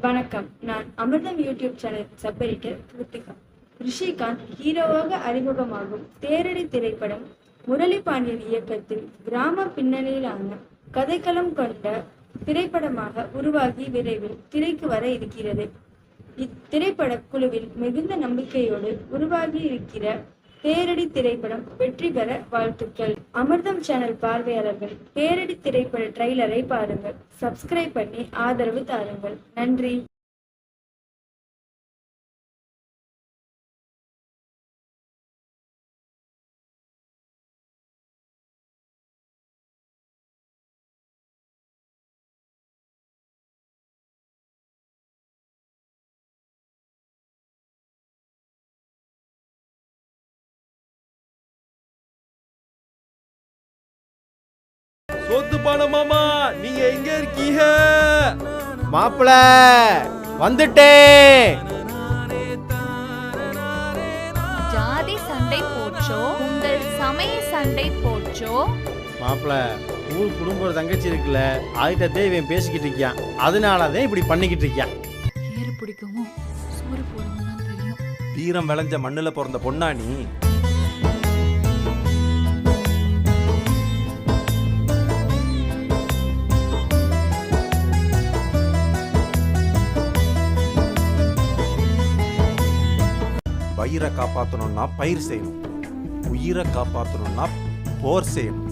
வணக்கம். நான் Amirtham YouTube channel sub editor Kiruthika. Rishikanth ஹீரோவாக அறிமுகமாகும் தேரடி திரைப்படம் முரளி பாண்டியன் இயக்கத்தில் கிராம பின்னணியிலான கதைக்களம் கொண்ட திரைப்படமாக உருவாகி விரைவில் திரைக்கு வர இருக்கிறது. இத்திரைப்பட குழுவில் மிகுந்த நம்பிக்கையோடு உருவாகி இருக்கிற தேரடி திரைப்படம் வெற்றி பெற வாழ்த்துக்கள். அமிர்தம் சேனல் பார்வையாளர்கள் தேரடி திரைப்பட ட்ரெய்லரை பாருங்கள், சப்ஸ்கிரைப் பண்ணி ஆதரவு தாருங்கள். நன்றி. சோத்துப்பான மாமா, நீங்க எங்க இருக்கீங்க? மாப்பிள வந்துட்டேன். ஜாதி சண்டை போச்சோ, உங்கள் சமய சண்டை போச்சோ. மாப்பிள ஊர் குடும்ப தங்கச்சி இருக்குல்ல, அதுகிட்டே இவன் பேசிக்கிட்டு இருக்கான். அதனாலதான் இப்படி பண்ணிக்கிட்டு இருக்கான். ஏறு பிடிக்கவும் சோறு போடவும் தான் தெரியும். வீரம் விளைஞ்ச மண்ணுல பிறந்த பொன்னானி. வயிறை காப்பாற்றணும்னா பயிர் செய்யணும், உயிரை காப்பாற்றணும்னா போர் செய்யணும்.